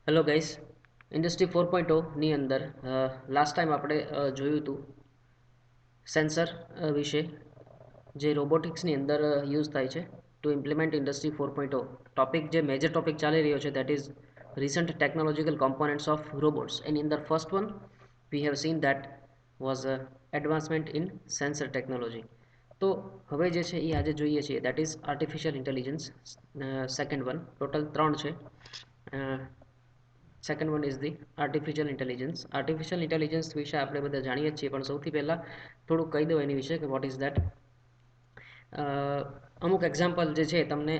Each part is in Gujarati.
Hello guys. ઇન્ડસ્ટ્રી 4.0 ની અંદર લાસ્ટ ટાઈમ આપણે જોયું હતું સેન્સર વિશે, જે રોબોટિક્સની અંદર યુઝ થાય છે ટુ ઇમ્પ્લિમેન્ટ ઇન્ડસ્ટ્રી 4.0. ટોપિક જે મેજર ટોપિક ચાલી રહ્યો છે that is recent technological components of robots. એની અંદર first one we have seen that was advancement in sensor technology. તો હવે જે છે એ આજે જોઈએ છીએ that is artificial intelligence. Second one total ત્રણ છે. Second one is the artificial intelligence. Artificial intelligence વિશે આપણે બધા જાણીએ જ છીએ, પણ સૌથી પહેલાં થોડુંક કહી દઉં એની વિશે કે વોટ ઇઝ દેટ. અમુક એક્ઝામ્પલ જે છે તમને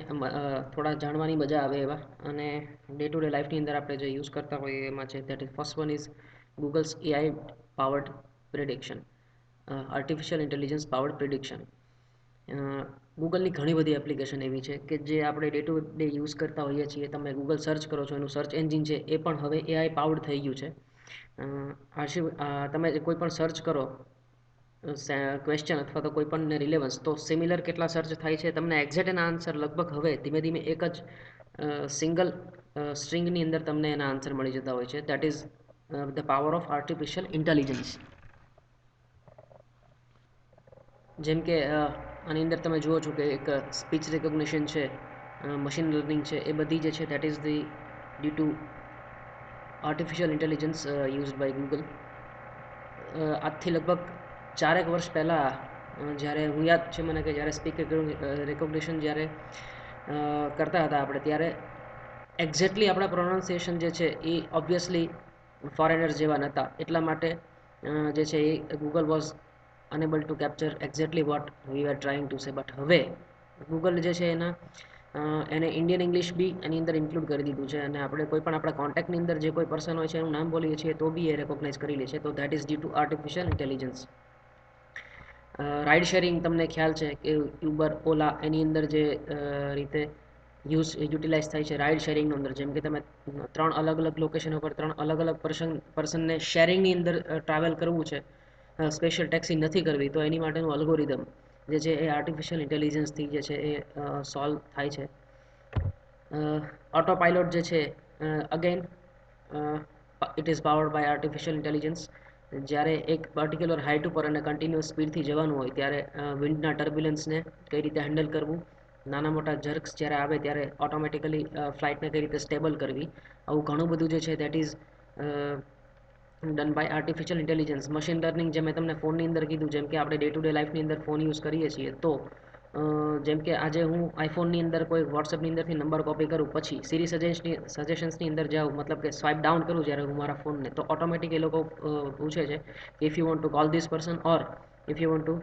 થોડા જાણવાની મજા આવે એવા, અને ડે ટુ ડે લાઈફની અંદર આપણે જે યુઝ કરતા હોઈએ એમાં છે. That is first one is Google's AI powered prediction. Artificial intelligence powered prediction. ગૂગલની ઘણી બધી એપ્લિકેશન એવી છે કે જે આપણે ડે ટુ ડે યુઝ કરતા હોઈએ છીએ. તમે ગૂગલ સર્ચ કરો છો, એનું સર્ચ એન્જિન છે એ પણ હવે એઆઈ પાવર્ડ થઈ ગયું છે. તમે કોઈ પણ સર્ચ કરો ક્વેશ્ચન અથવા તો કોઈ પણ રિલેવન્સ, તો સિમિલર કેટલા સર્ચ થાય છે તમને એક્ઝેક્ટ એના આન્સર લગભગ હવે ધીમે ધીમે એક જ સિંગલ સ્ટ્રિંગની અંદર તમને એના આન્સર મળી જતા હોય છે. That is the power of artificial intelligence. જેમ કે આની અંદર તમે જુઓ છો કે એક સ્પીચ રિકોગ્નિશન છે, મશીન લર્નિંગ છે, એ બધી જે છે that is the due to artificial intelligence used by Google. આજથી લગભગ 4 વર્ષ પહેલાં જ્યારે હું યાદ છે મને કે જ્યારે સ્પીક રિકોગ્નિશન જ્યારે કરતા હતા આપણે, ત્યારે એક્ઝેક્ટલી આપણા પ્રોનાઉન્સિએશન જે છે એ ઓબ્વિયસલી ફોરેનર્સ જેવા નહોતા. એટલા માટે જે છે એ Google was enable to capture exactly what we are trying to say. But હવે ગૂગલ જે છે એને ઇન્ડિયન ઇંગ્લિશ બી એની અંદર ઇન્ક્લુડ કરી દીધું છે, અને આપણે કોઈ પણ આપણા કોન્ટેક્ટની અંદર જે કોઈ પર્સન હોય છે એનું નામ બોલીએ છીએ તો બી એ રેકોગ્નાઇઝ કરી લે છે. તો that is due to artificial intelligence. Ride sharing તમને ખ્યાલ છે કે યુબર, ઓલા, એની અંદર જે રીતે યુટિલાઇઝ થાય છે રાઇડ શેરિંગની અંદર, જેમ કે તમે 3 અલગ અલગ લોકેશન ઉપર 3 અલગ અલગ પર્સનને શેરિંગની અંદર ટ્રાવેલ કરવું છે, સ્પેશિયલ ટેક્સી નથી કરવી, તો એની માટેનું અલ્ગોરિધમ જે છે એ આર્ટિફિશિયલ ઇન્ટેલિજન્સથી જે છે એ સોલ્વ થાય છે. ઓટો પાયલોટ જે છે again it is powered by artificial intelligence. જ્યારે એક પર્ટિક્યુલર હાઇટ ઉપર અને કન્ટિન્યુઅસ સ્પીડથી જવાનું હોય ત્યારે વિન્ડના ટર્બ્યુલન્સને કઈ રીતે હેન્ડલ કરવું, નાના મોટા જર્ક્સ જ્યારે આવે ત્યારે ઓટોમેટિકલી ફ્લાઇટને કઈ રીતે સ્ટેબલ કરવી, આવું ઘણું બધું જે છે that is done by artificial intelligence. Machine learning જે મેં તમને ફોનની અંદર કીધું, જેમ કે આપણે ડે ટુ ડે લાઈફની અંદર ફોન યુઝ કરીએ છીએ, તો જેમ કે આજે હું આઈફોનની અંદર કોઈ વોટ્સએપની અંદરથી નંબર કોપી કરું, પછી સીરી સજેશન્સની અંદર જાઉં, મતલબ કે સ્વાઇપ ડાઉન કરું જ્યારે હું મારા ફોનને, તો ઓટોમેટિક એ લોકો પૂછે છે કે if you want to call this person or if you want two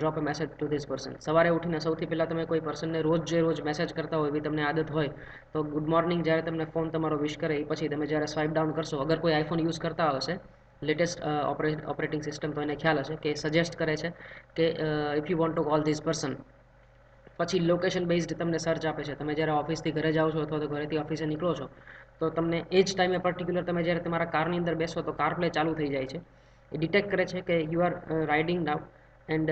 drop a message two this person. સવારે ઉઠીને સૌથી પહેલાં તમે કોઈ પર્સનને રોજ મેસેજ કરતા હોય એવી તમને આદત હોય, તો ગુડ મોર્નિંગ જ્યારે તમને ફોન તમારો વિશ કરે એ પછી તમે જ્યારે સ્વાઇપ ડાઉન કરશો, અગર કોઈ આઈફોન યુઝ કરતા હશે લેટેસ્ટ ઓપરેટિંગ સિસ્ટમ, તો એને ખ્યાલ હશે કે સજેસ્ટ કરે છે કે if you want to call this person. પછી લોકેશન બેઝડ તમને સર્ચ આપે છે. તમે જ્યારે ઓફિસથી ઘરે જાઓ છો અથવા તો ઘરેથી ઓફિસે નીકળો છો, તો તમને એ જ ટાઈમે પર્ટિક્યુલર તમે જ્યારે તમારા કારની અંદર બેસો તો કાર પ્લે ચાલુ થઈ જાય છે. એ ડિટેક્ટ કરે છે કે you are riding now, and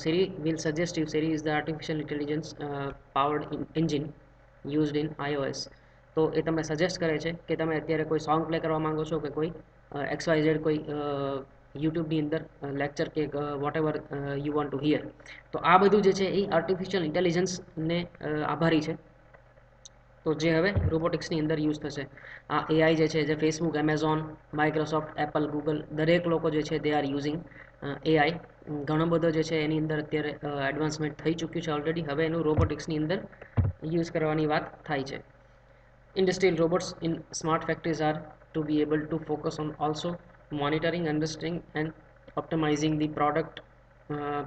Siri will suggest you. Siri is the artificial intelligence powered engine used in iOS. તો એ તમને સજેસ્ટ કરે છે કે તમે અત્યારે કોઈ સોંગ પ્લે કરવા માંગો છો કે કોઈ XYZ કોઈ યુટ્યુબની અંદર લેક્ચર કે whatever you want to hear. તો આ બધું જે છે એ આર્ટિફિશિયલ ઇન્ટેલિજન્સને આભારી છે. તો જે હવે રોબોટિક્સની અંદર યુઝ થશે. આ એઆઈ જે છે, જે Facebook, Amazon, Microsoft, Apple, Google, દરેક લોકો જે છે દે આર યુઝિંગ એઆઈ. ઘણો બધો જે છે એની અંદર અત્યારે એડવાન્સમેન્ટ થઈ ચૂક્યું છે ઓલરેડી. હવે એનું રોબોટિક્સની અંદર યુઝ કરવાની વાત થાય છે. Industrial robots in smart factories are to be able to focus on also monitoring, understanding and optimizing the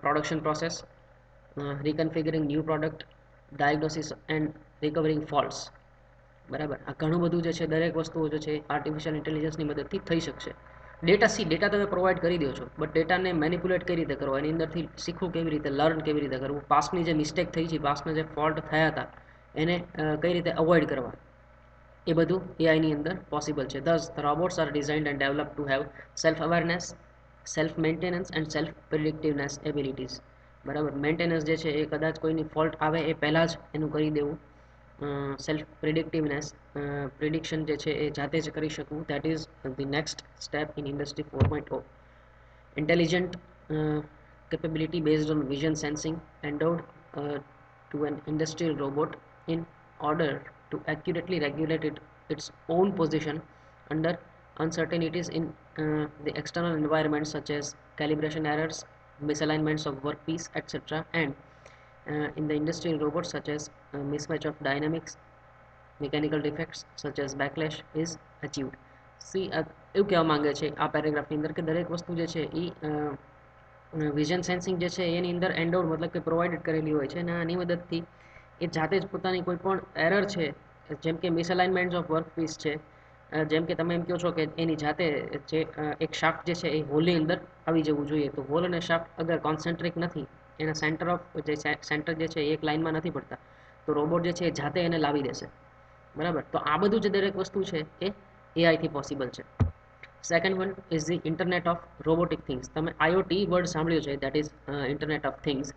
production process, reconfiguring new product, diagnosis and recovering faults. બરાબર, આ ઘણું બધું જે છે દરેક વસ્તુઓ જે છે આર્ટિફિશિયલ ઇન્ટેલિજન્સની મદદથી થઈ શકશે. ડેટા તમે પ્રોવાઈડ કરી દો છો, બટ ડેટાને મેનિપ્યુલેટ કઈ રીતે કરવો, એની અંદરથી શીખવું કેવી રીતે, લર્ન કેવી રીતે કરવું, પાસ્ટની જે મિસ્ટેક થઈ છે, પાસ્ટના જે ફોલ્ટ થયા હતા એને કઈ રીતે અવોઇડ કરવા, એ બધું એઆઈની અંદર પોસિબલ છે. Thus, the robots are designed and developed to have self-awareness, self-maintenance and self-predictiveness abilities. બરાબર, મેન્ટેનન્સ જે છે એ કદાચ કોઈની ફોલ્ટ આવે એ પહેલાં જ એનું કરી દેવું, સેલ્ફ પ્રિડિક્ટિવનેસ, પ્રિડિક્શન જે છે એ જાતે જ કરી શકવું, that is the next step in industry 4.0. Intelligent capability based on vision sensing endowed to an industrial robot in order to accurately regulate its own position under uncertainties in the external environment such as calibration errors, misalignments of workpiece, etc. And in the industrial robots such as mismatch of dynamics, mechanical defects such as backlash is achieved. C એવું કહેવા માંગે છે આ પેરેગ્રાફની અંદર કે દરેક વસ્તુ જે છે એ વિઝન સેન્સિંગ જે છે એની અંદર એન્ડોડ મતલબ કે પ્રોવાઈડેડ કરેલી હોય છે અને આની મદદથી એ જાતે જ પોતાની કોઈ પણ એરર છે, જેમ કે મિસઅલાઇનમેન્ટ ઓફ વર્ક પીસ છે, જેમ કે તમે એમ કહો છો કે એની જાતે જે એક શાફ્ટ જે છે એ હોલની અંદર આવી જવું જોઈએ, તો હોલ અને શાફ્ટ અગર કોન્સન્ટ્રિક નથી, એના સેન્ટર ઓફ જે સેન્ટર જે છે એ એક લાઇનમાં નથી પડતા, તો રોબોટ જે છે એ જાતે એને લાવી દેશે. બરાબર, તો આ બધું જે દરેક વસ્તુ છે એ એઆઈથી પોસિબલ છે. Second one is the internet of robotic things. તમે આઈઓટી વર્ડ સાંભળ્યું છે, that is internet of things.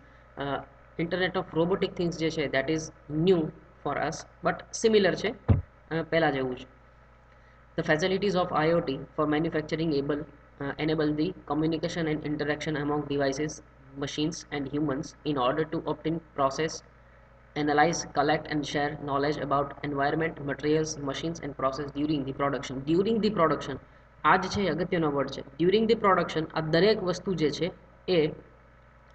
Internet of robotic things જે છે that is new for us, but similar છે, પહેલાં જેવું જ. The facilities of IoT for manufacturing enable the communication and interaction among devices, machines, and humans in order to obtain, process, analyze, collect, and share knowledge about environment, materials, machines, and process during the production. During the production, આ જ છે અગત્યનો વર્ડ છે. ડ્યુરિંગ ધી પ્રોડક્શન આ દરેક વસ્તુ જે છે એ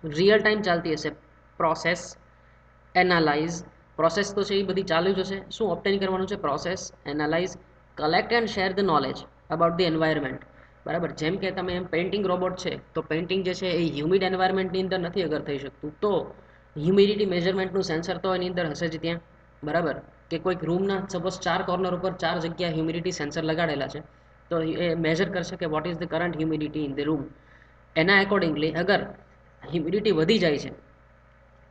રિયલ ટાઈમ ચાલતી હશે. પ્રોસેસ, એનાલાઇઝ, પ્રોસેસ તો છે એ બધી ચાલુ જ હશે. શું ઓપ્ટેન કરવાનું છે? Process, analyse, collect and share the knowledge about the environment. બરાબર, જેમ કે તમે એમ પેઇન્ટિંગ રોબોટ છે, તો પેઇન્ટિંગ જે છે એ હ્યુમિડ એન્વાયરમેન્ટની અંદર નથી અગર થઈ શકતું, તો હ્યુમિડિટી મેઝરમેન્ટનું સેન્સર તો એની અંદર હશે જ ત્યાં. બરાબર, કે કોઈક રૂમના સપોઝ 4 કોર્નર ઉપર 4 જગ્યા હ્યુમિડિટી સેન્સર લગાડેલા છે, તો એ મેજર કરશે કે what is the current humidity in the room. એના એકોર્ડિંગલી અગર હ્યુમિડિટી વધી જાય છે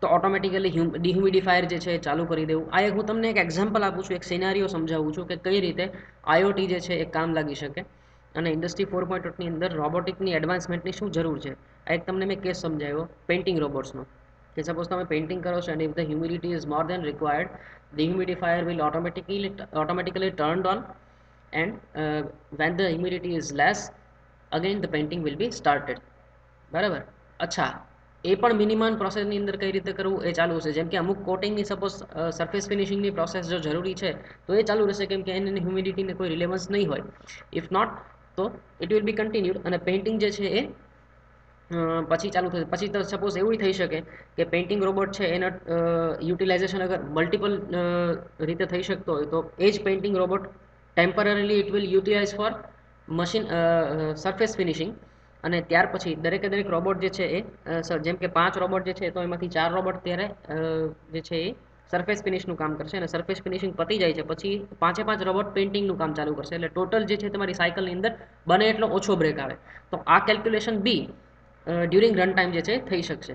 તો ઓટોમેટિકલી ડિહ્યુમિડિફાયર જે છે એ ચાલુ કરી દેવું. આ એક હું તમને એક એક્ઝામ્પલ આપું છું, એક સિનારીઓ સમજાવું છું કે કઈ રીતે આઈઓટી જે છે એ કામ લાગી શકે અને ઇન્ડસ્ટ્રી 4.0ની અંદર રોબોટિકની એડવાન્સમેન્ટની શું જરૂર છે. આ એક તમને મેં કેસ સમજાવ્યો પેઇન્ટિંગ રોબોટ્સનો, કે સપોઝ તમે પેઇન્ટિંગ કરો છો અને if the humidity is more than required, the humidifier will automatically turned on, and when the humidity is less, again the painting will be started. બરાબર, અચ્છા, એ પણ મિનિમમ પ્રોસેસની અંદર કઈ રીતે કરવું એ ચાલુ છે. જેમ કે અમુક કોટિંગની સપોઝ સરફેસ ફિનિશિંગની પ્રોસેસ જો જરૂરી છે તો એ ચાલુ રહેશે, કેમ કે એની હ્યુમિડિટીને કોઈ રિલેવન્સ નહીં હોય. ઇફ નોટ તો ઇટ વિલ બી કન્ટિન્યુડ અને પેઇન્ટિંગ જે છે એ પછી ચાલુ થશે. પછી તો સપોઝ એવું થઈ શકે કે પેઇન્ટિંગ રોબોટ છે એના યુટિલાઇઝેશન અગર મલ્ટિપલ રીતે થઈ શકતો હોય તો એ જ painting robot temporarily it will utilise for machine surface finishing, અને ત્યાર પછી દરેકે દરેક રોબોટ જે છે એ જેમ કે 5 રોબોટ જે છે તો એમાંથી 4 રોબોટ ત્યારે જે છે એ સરફેસ ફિનિશનું કામ કરશે, અને સરફેસ ફિનિશિંગ પતી જાય છે પછી 5 રોબોટ પેઇન્ટિંગનું કામ ચાલુ કરશે. એટલે ટોટલ જે છે તમારી સાયકલની અંદર બને એટલો ઓછો બ્રેક આવે. તો આ કેલ્ક્યુલેશન બી ડ્યુરિંગ રન ટાઈમ જે છે થઈ શકશે.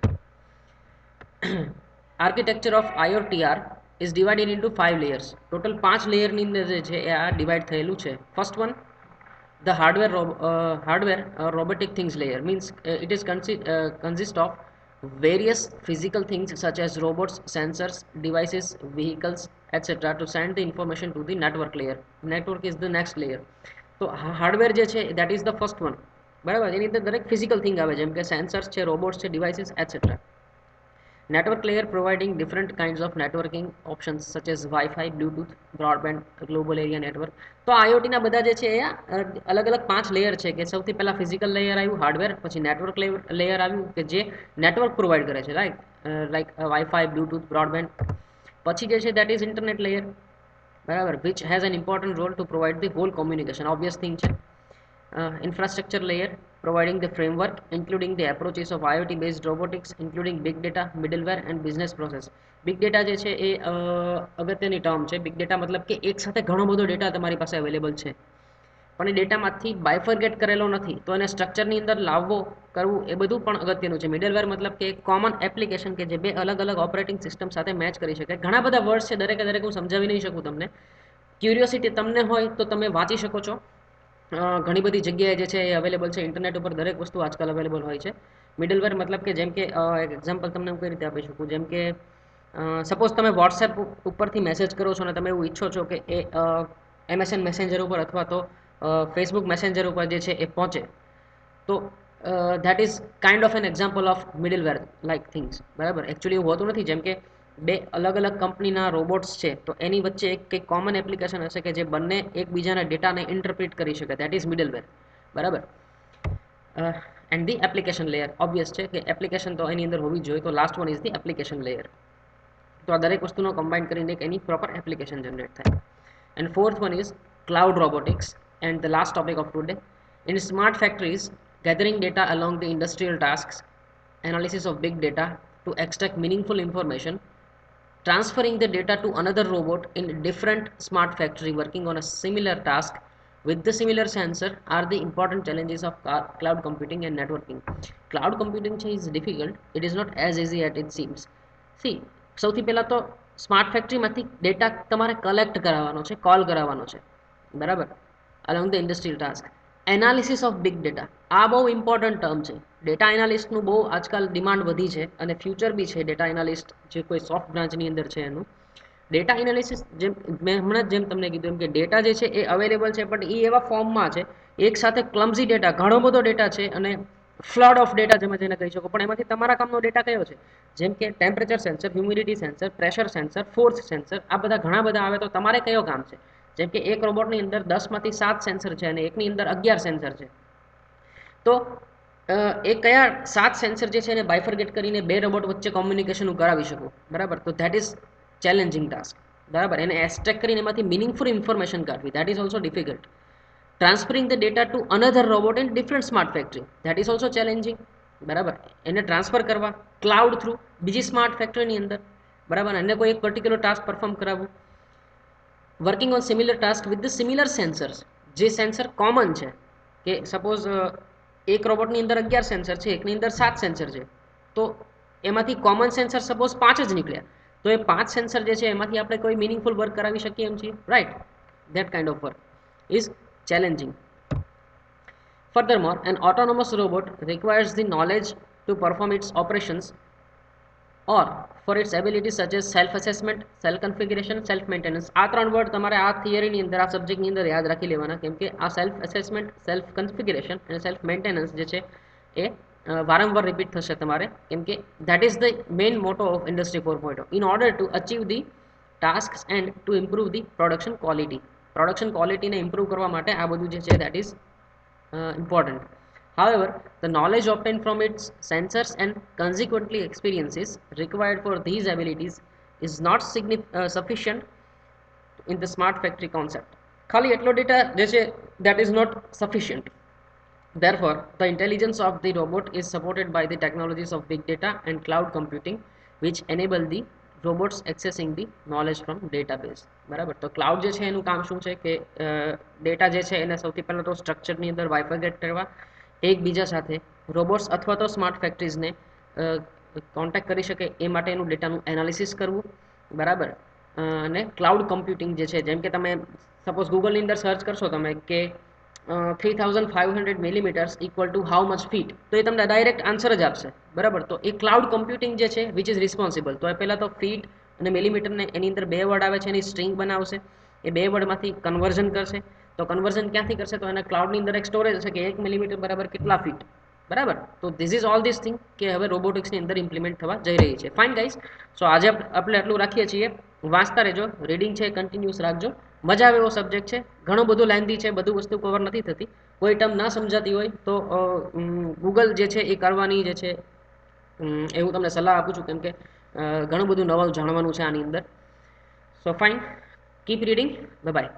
Architecture of IoTR is divided into 5 layers. Total 5 લેયરની અંદર જે છે એ આ ડિવાઈડ થયેલું છે. First one, the hardware robotic things layer means it is consist of various physical things such as robots, sensors, devices, vehicles, etc. to send the information to the network layer. Network is the next layer. તો હાર્ડવેર જે છે that is the first one. બરાબર, એની અંદર દરેક ફિઝિકલ થિંગ આવે, જેમ કે સેન્સર્સ છે, રોબોટ્સ છે, devices etcetera. Network layer providing different kinds of networking options such as Wi-Fi, Bluetooth, broadband, global area network. તો આઈઓટીના બધા જે છે એ અલગ અલગ 5 લેયર છે, કે સૌથી પહેલા ફિઝિકલ લેયર આવ્યું હાર્ડવેર, પછી નેટવર્ક લેયર આવ્યું કે જે નેટવર્ક પ્રોવાઈડ કરે છે, લાઈક વાઈફાઈ, બ્લૂટૂથ, બ્રોડબેન્ડ. પછી જે છે દેટ ઇઝ ઇન્ટરનેટ લેયર, બરાબર, which has an important role to provide the whole communication, obvious thing છે. Infrastructure layer providing the framework including the approaches of IoT based robotics including big data, middleware and business process. Big data જે છે એ અગત્યની ટર્મ છે. બિગ ડેટા મતલબ કે એક સાથે ઘણો બધો ડેટા તમારી પાસે અવેલેબલ છે પણ એ ડેટામાંથી બાયફર્ગેટ કરેલો નથી, તો એને સ્ટ્રક્ચરની અંદર લાવવો કરવું એ બધું પણ અગત્યનું છે. મિડલવેર મતલબ કે એક કોમન એપ્લિકેશન કે જે બે અલગ અલગ ઓપરેટિંગ સિસ્ટમ સાથે મેચ કરી શકે. ઘણા બધા વર્ડ્સ છે, દરેકે દરેક હું સમજાવી નહીં શકું તમને. ક્યુરિયોસિટી તમને હોય તો તમે વાંચી શકો છો. ઘણી બધી જગ્યાએ જે છે એ અવેલેબલ છે, ઇન્ટરનેટ ઉપર દરેક વસ્તુ આજકાલ અવેલેબલ હોય છે. મિડલવેર મતલબ કે જેમ કે એક એક્ઝામ્પલ તમને હું કઈ રીતે આપી શકું, જેમ કે સપોઝ તમે વોટ્સએપ ઉપરથી મેસેજ કરો છો અને તમે એવું ઈચ્છો છો કે એ એમએસએન મેસેન્જર ઉપર અથવા તો ફેસબુક મેસેન્જર ઉપર જે છે એ પહોંચે, તો that is kind of an example of middleware like things, બરાબર. એકચ્યુઅલી એવું હોતું નથી. જેમ કે બે અલગ અલગ કંપનીના રોબોટ્સ છે, તો એની વચ્ચે એક કંઈક કોમન એપ્લિકેશન હશે કે જે બંને એકબીજાના ડેટાને ઇન્ટરપ્રિટ કરી શકે, ધેટ ઇઝ મિડલવેર, બરાબર. And the application layer obvious છે કે એપ્લિકેશન તો એની અંદર હોવી જ જોઈએ, તો last one is the application layer. તો આ દરેક વસ્તુનો કમ્બાઇન કરીને એક એની પ્રોપર એપ્લિકેશન જનરેટ થાય. And fourth one is cloud robotics. And the last topic of today, in smart factories, gathering data along the industrial tasks, analysis of big data to extract meaningful information, transferring the data to another robot in a different smart factory working on a similar task with the similar sensor are the important challenges of cloud computing and networking. Cloud computing is difficult. It is not as easy as it seems. See, સૌથી પહેલા તો સ્માર્ટ ફેક્ટરીમાંથી ડેટા તમારે કલેક્ટ કરાવવાનો છે, કોલ કરાવવાનો છે, બરાબર, along the industrial task. Analysis of big data, આ બહુ ઇમ્પોર્ટન્ટ ટર્મ છે. ડેટા એનાલિસ્ટનું બહુ આજકાલ ડિમાન્ડ વધી છે અને ફ્યુચર બી છે ડેટા એનાલિસ્ટ જે કોઈ સોફ્ટ બ્રાન્ચની અંદર છે એનું. ડેટા એનાલિસિસ, જેમ મેં હમણાં જેમ તમને કીધું એમ કે ડેટા જે છે એ અવેલેબલ છે, બટ એ એવા ફોર્મમાં છે, એક સાથે ક્લમ્ઝી ડેટા, ઘણો બધો ડેટા છે અને ફ્લડ ઓફ ડેટા જેમાં જેને કહી શકો, પણ એમાંથી તમારા કામનો ડેટા કયો છે? જેમ કે temperature sensor, humidity sensor, pressure sensor, force sensor, આ બધા ઘણા બધા આવે, તો તમારે કયો કામ છે? જેમ કે એક રોબોટની અંદર 10માંથી 7 સેન્સર છે અને એકની અંદર 11 સેન્સર છે, તો એ કયા 7 સેન્સર જે છે એને બાયફર્ગેટ કરીને બે રોબોટ વચ્ચે કોમ્યુનિકેશન હું કરાવી શકું, બરાબર. તો ધેટ ઇઝ ચેલેન્જિંગ ટાસ્ક, બરાબર. એને એક્સટ્રેક્ટ કરીને એમાંથી મિનિંગફુલ ઇન્ફોર્મેશન કાઢવી, that is also difficult. Transferring the data to another robot in different smart factory, that is also challenging, બરાબર. એને ટ્રાન્સફર કરવા ક્લાઉડ થ્રુ બીજી સ્માર્ટ ફેક્ટરીની અંદર, બરાબર, એને કોઈ એક પર્ટિક્યુલર ટાસ્ક પરફોર્મ કરાવવું. Working on similar task with the similar sensors, જે સેન્સર કોમન છે, કે સપોઝ એક રોબોટની અંદર 11 સેન્સર છે, એકની અંદર 7 સેન્સર છે, તો એમાંથી કોમન સેન્સર સપોઝ 5 જ નીકળ્યા, તો એ 5 સેન્સર જે છે એમાંથી આપણે કોઈ મિનિંગફુલ વર્ક કરાવી શકીએ એમ છીએ, right. That kind of work is challenging. Furthermore, an autonomous robot requires the knowledge to perform its operations or for its abilities such as self-assessment, self-configuration, self-maintenance. આ ત્રણ વર્ડ તમારે આ થિયરીની અંદર, આ સબ્જેક્ટની અંદર યાદ રાખી લેવાના, કેમ કે આ સેલ્ફ અસેસમેન્ટ, સેલ્ફ કન્ફિગ્યુરેશન અને સેલ્ફ મેન્ટેનન્સ જે છે એ વારંવાર રિપીટ થશે તમારે, કેમ કે that is the main motto of industry 4.0 in order to achieve the task and to improve the production quality. Production ક્વોલિટીને ઇમ્પ્રૂવ કરવા માટે આ બધું જે છે that is important. However, the knowledge obtained from its sensors and consequently experiences required for these abilities is not sufficient in the smart factory concept. ખાલી એટલો ડેટા જે છે that is not sufficient. Therefore, the intelligence of the robot is supported by the technologies of big data and cloud computing, which enable the robots accessing the knowledge from database. બરાબર. તો ક્લાઉડ જે છે એનું કામ શું છે કે ડેટા જે છે એને સૌથી પહેલાં તો સ્ટ્રક્ચરની અંદર બાયફર્ગેટ કરવા, એકબીજા સાથે રોબોટ્સ અથવા તો સ્માર્ટ ફેક્ટરીઝને કોન્ટેક્ટ કરી શકે એ માટેનું ડેટાનું એનાલિસિસ કરવું, બરાબર. અને ક્લાઉડ કમ્પ્યુટિંગ જે છે, જેમ કે તમે સપોઝ ગૂગલની અંદર સર્ચ કરશો તમે કે 3500 millimetres equal to how much feet, તો એ તમને ડાયરેક્ટ આન્સર જ આપશે, બરાબર. તો એ ક્લાઉડ કમ્પ્યુટિંગ જે છે વિચ ઇઝ રિસ્પોન્સિબલ, તો એ પહેલાં તો ફીટ અને મિલીમીટરને એની અંદર બે વર્ડ આવે છે, એની સ્ટ્રિંગ બનાવશે, એ બે વર્ડમાંથી કન્વર્ઝન કરશે, તો કન્વર્ઝન ક્યાંથી કરશે, તો એના ક્લાઉડની અંદર એક સ્ટોરેજ હશે કે 1 મિલીમીટર બરાબર કેટલા ફીટ, બરાબર. તો this is all this thing કે હવે રોબોટિક્સની અંદર ઇમ્પ્લિમેન્ટ થવા જઈ રહી છે. ફાઇન ગાઈઝ, સો આજે આપણે આટલું રાખીએ છીએ. વાંચતા રહેજો, રીડિંગ છે કન્ટિન્યુઅસ રાખજો, મજા આવે એવો સબ્જેક્ટ છે, ઘણું બધું લેન્ધી છે, બધું વસ્તુ કવર નથી થતી, કોઈ ટર્મ ના સમજાતી હોય તો ગૂગલ જે છે એ કરવાની જે છે એવું તમને સલાહ આપું છું, કેમ કે ઘણું બધું નવું જાણવાનું છે આની અંદર. સો fine, keep reading, bye bye.